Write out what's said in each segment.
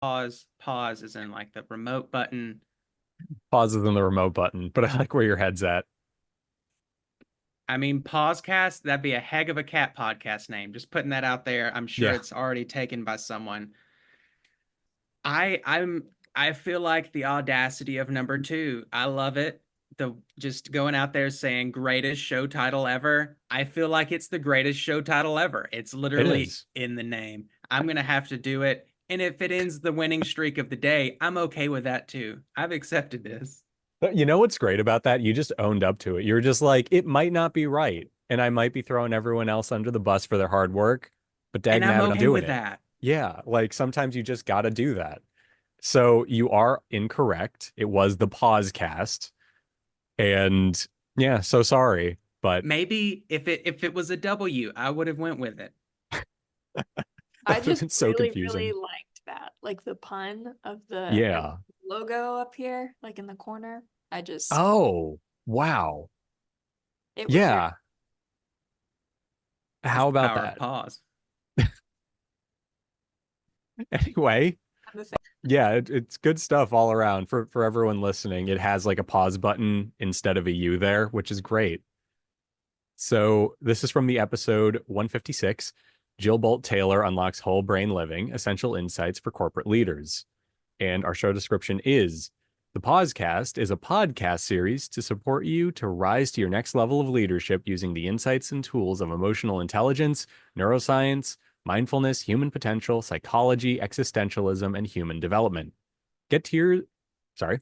Pause is in like the remote button. Pause is in the remote button, but I like where your head's at. I mean, Pausecast, that'd be a heck of a cat podcast name. Just putting that out there. I'm sure Yeah, it's already taken by someone. I feel like the audacity of number two. I love it. The just going out there saying greatest show title ever. I feel like it's the greatest show title ever. It's it literally is. in the name. I'm gonna have to do it. And if it ends the winning streak of the day, I'm okay with that too. I've accepted this. But you know what's great about that? You just owned up to it. You're just like, it might not be right, and I might be throwing everyone else under the bus for their hard work, but And dag I'm nabbit, I'm okay doing with it. that. Yeah, like sometimes you just gotta do that. So you are incorrect. It was the Pausecast, and yeah, so sorry, but Maybe if it was a W, I would have went with it. I that would have just been so really confusing. liked that. Like the pun of the Yeah. logo up here, like in the corner. Oh, wow. It was very Yeah. That's How the about power of that? pause. Anyway, kind of thing. yeah, it's good stuff all around for everyone listening. It has like a pause button instead of a U there, which is great. So this is from the episode 156. Jill Bolt Taylor unlocks whole brain living, essential insights for corporate leaders. And our show description is the Pausecast is a podcast series to support you to rise to your next level of leadership using the insights and tools of emotional intelligence, neuroscience, mindfulness, human potential, psychology, existentialism, and human development. Get to your, sorry,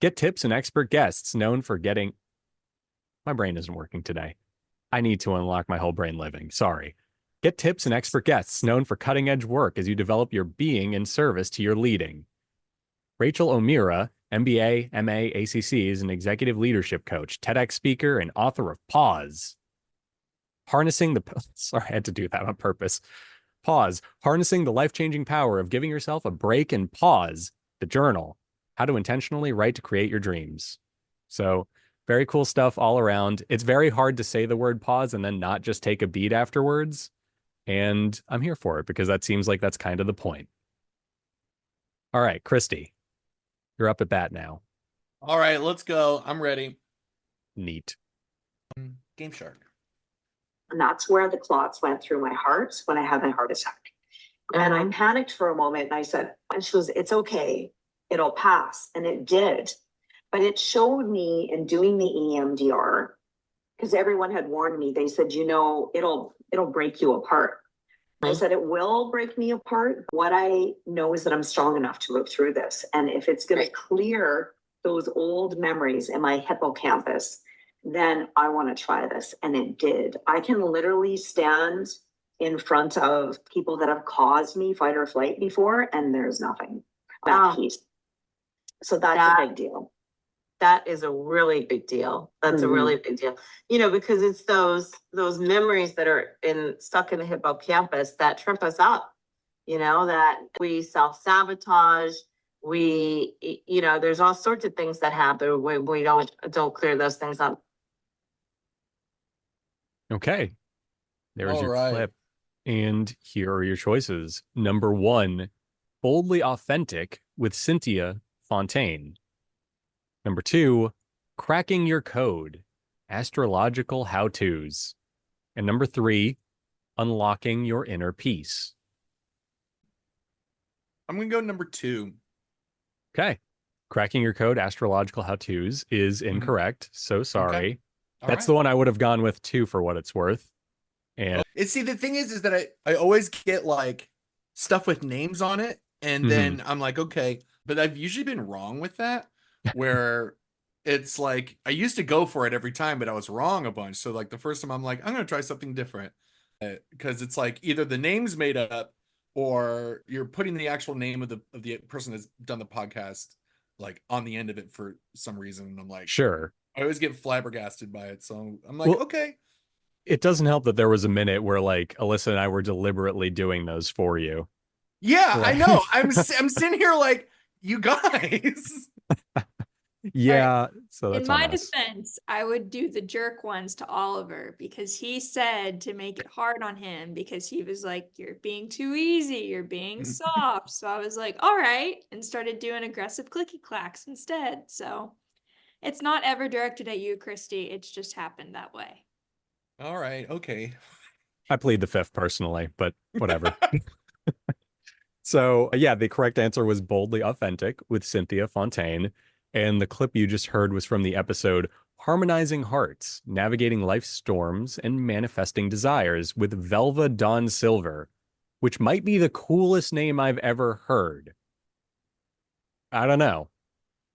get tips and expert guests known for getting, my brain isn't working today. I need to unlock my whole brain living. Sorry. Get tips and expert guests known for cutting edge work as you develop your being in service to your leading. Rachel O'Meara, MBA, MA, ACC, is an executive leadership coach, TEDx speaker, and author of Pause. Harnessing the, sorry, I had to do that on purpose. Pause, harnessing the life-changing power of giving yourself a break and pause, the journal, how to intentionally write to create your dreams. So very cool stuff all around. It's very hard to say the word pause and then not just take a beat afterwards. And I'm here for it because that seems like that's kind of the point. All right, Kristy, you're up at bat now. All right, let's go. I'm ready. Neat. Game Shark. And that's where the clots went through my heart when I had my heart attack. And I panicked for a moment and I said, and she goes, it's okay. It'll pass. And it did. But it showed me in doing the EMDR, because everyone had warned me, they said, it'll break you apart. I said, it will break me apart. What I know is that I'm strong enough to move through this. And if it's going to clear those old memories in my hippocampus, then I want to try this. And it did. I can literally stand in front of people that have caused me fight or flight before, and there's nothing. That peace. So that's a big deal. That is a really big deal. That's a really big deal. Because it's those memories that are stuck in the hippocampus that trip us up, that we self-sabotage. There's all sorts of things that happen when we don't clear those things up. Okay. There's All your right. clip. And here are your choices. Number 1, boldly authentic with Cynthia Fontaine. Number 2, cracking your code, astrological how-tos. And number 3, unlocking your inner peace. I'm going to go number 2. Okay. Cracking your code, astrological how-tos is incorrect. So sorry. Okay. That's the one I would have gone with too, for what it's worth. And See, the thing is that I always get like stuff with names on it. And then I'm like, okay, but I've usually been wrong with that, where it's like, I used to go for it every time, but I was wrong a bunch. So like the first time I'm like, I'm going to try something different, because it's like either the name's made up or you're putting the actual name of the person that's done the podcast like on the end of it for some reason. And I'm like, sure. I always get flabbergasted by it. So I'm like, okay. It doesn't help that there was a minute where like Alyssa and I were deliberately doing those for you. Yeah, I know. I'm sitting here like, you guys. Yeah, so In that's on my us. defense, I would do the jerk ones to Oliver because he said to make it hard on him because he was like, "You're being too easy, you're being soft." So I was like, "All right," and started doing aggressive clicky clacks instead. So it's not ever directed at you, Kristy. It's just happened that way. All right, okay. I plead the fifth personally, but whatever. So, yeah, the correct answer was boldly authentic with Cynthia Fontaine. And the clip you just heard was from the episode Harmonizing Hearts, Navigating Life's Storms and Manifesting Desires with Velva Dawn Silver, which might be the coolest name I've ever heard. I don't know.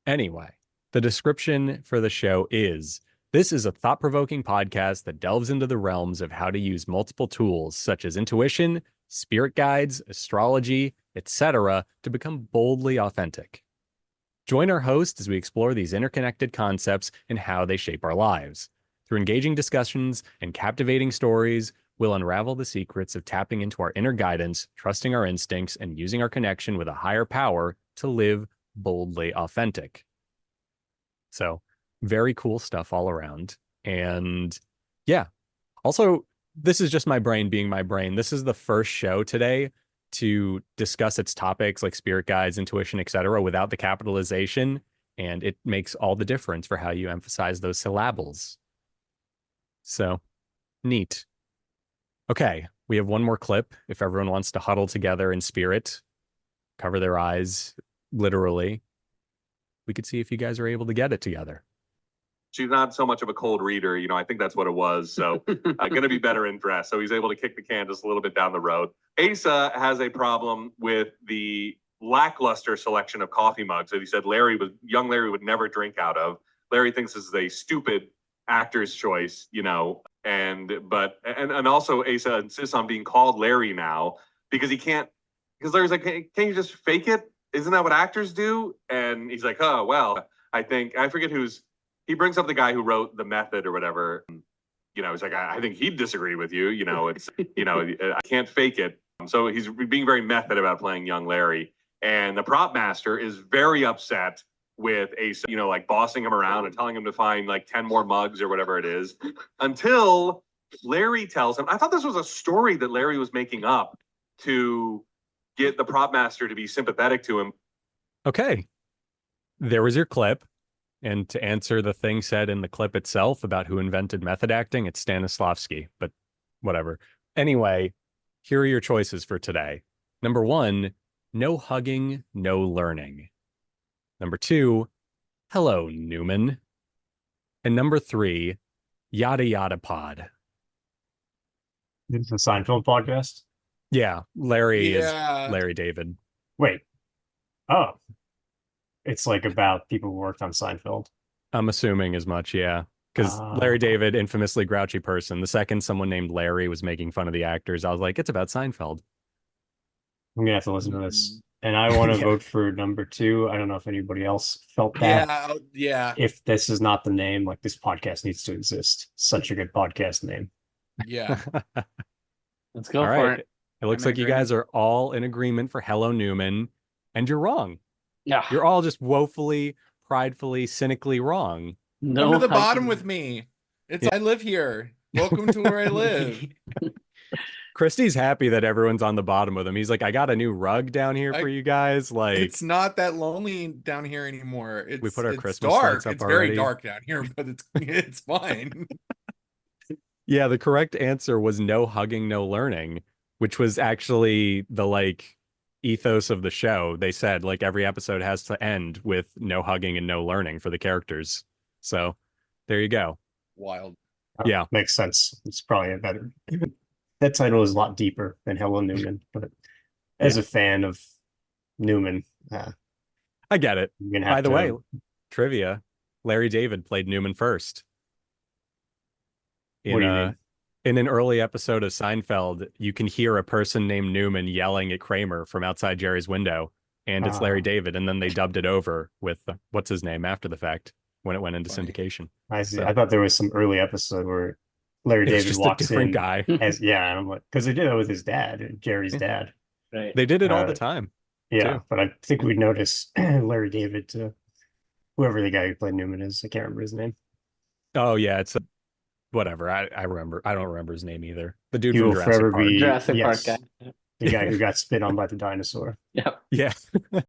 Anyway, the description for the show is this is a thought provoking podcast that delves into the realms of how to use multiple tools such as intuition, spirit guides, astrology, etc., to become boldly authentic. Join our host as we explore these interconnected concepts and how they shape our lives. Through engaging discussions and captivating stories, we'll unravel the secrets of tapping into our inner guidance, trusting our instincts, and using our connection with a higher power to live boldly authentic. So, very cool stuff all around. And yeah, also, this is just my brain being my brain. This is the first show today to discuss its topics like spirit guides, intuition, etc., without the capitalization. And it makes all the difference for how you emphasize those syllables. So, neat. Okay, we have one more clip. If everyone wants to huddle together in spirit, cover their eyes, literally, we could see if you guys are able to get it together. She's not so much of a cold reader, I think that's what it was. So going to be better in dress. So he's able to kick the can just a little bit down the road. Asa has a problem with the lackluster selection of coffee mugs that he said young Larry would never drink out of. Larry thinks this is a stupid actor's choice, and also Asa insists on being called Larry now because Larry's like, hey, can't you just fake it? Isn't that what actors do? And he's like, oh, well, I forget he brings up the guy who wrote The Method or whatever. He's like, I think he'd disagree with you. I can't fake it. So he's being very method about playing young Larry. And the prop master is very upset with Asa, like bossing him around and telling him to find like 10 more mugs or whatever it is until Larry tells him. I thought this was a story that Larry was making up to get the prop master to be sympathetic to him. Okay. There was your clip. And to answer the thing said in the clip itself about who invented method acting, it's Stanislavski, but whatever. Anyway, here are your choices for today. Number 1, no hugging, no learning. Number 2, hello, Newman. And number 3, yada yada pod. This is a Seinfeld podcast? Yeah, Larry is Larry David. Wait. Oh. It's like about people who worked on Seinfeld. I'm assuming as much, yeah. Because Larry David, infamously grouchy person. The second someone named Larry was making fun of the actors, I was like, it's about Seinfeld. I'm going to have to listen to this. And I want to vote for number 2. I don't know if anybody else felt that. Yeah. If this is not the name, like this podcast needs to exist. Such a good podcast name. Yeah. Let's go for it. It looks like you guys are all in agreement for Hello Newman, and you're wrong. Yeah. You're all just woefully, pridefully, cynically wrong. Come to the bottom with me. I live here. Welcome to where I live. Kristy's happy that everyone's on the bottom with him. He's like, I got a new rug down here for you guys. Like, it's not that lonely down here anymore. We put our Christmas dark. lights up It's already. very dark down here, but it's fine. Yeah, the correct answer was no hugging, no learning, which was actually the ethos of the show. They said every episode has to end with no hugging and no learning for the characters. So there you go. Wild. Yeah. Makes sense. It's probably a better. That title is a lot deeper than Hello Newman, but as a fan of Newman, I get it. By the way, trivia, Larry David played Newman first. What do you mean? In an early episode of Seinfeld, you can hear a person named Newman yelling at Kramer from outside Jerry's window, and it's Larry David, and then they dubbed it over with what's his name after the fact when it went into syndication. I see. So, I thought there was some early episode where Larry David walks in guy. I'm like, because they did that with his dad, Jerry's dad. Right. They did it all the time. Yeah, too. But I think we'd notice Larry David to whoever the guy who played Newman is. I can't remember his name. Oh yeah, it's whatever. I remember. I don't remember his name either. The dude He from will Jurassic forever Park. be Jurassic Park yes, guy. the guy who got spit on by the dinosaur. Yep. Yeah.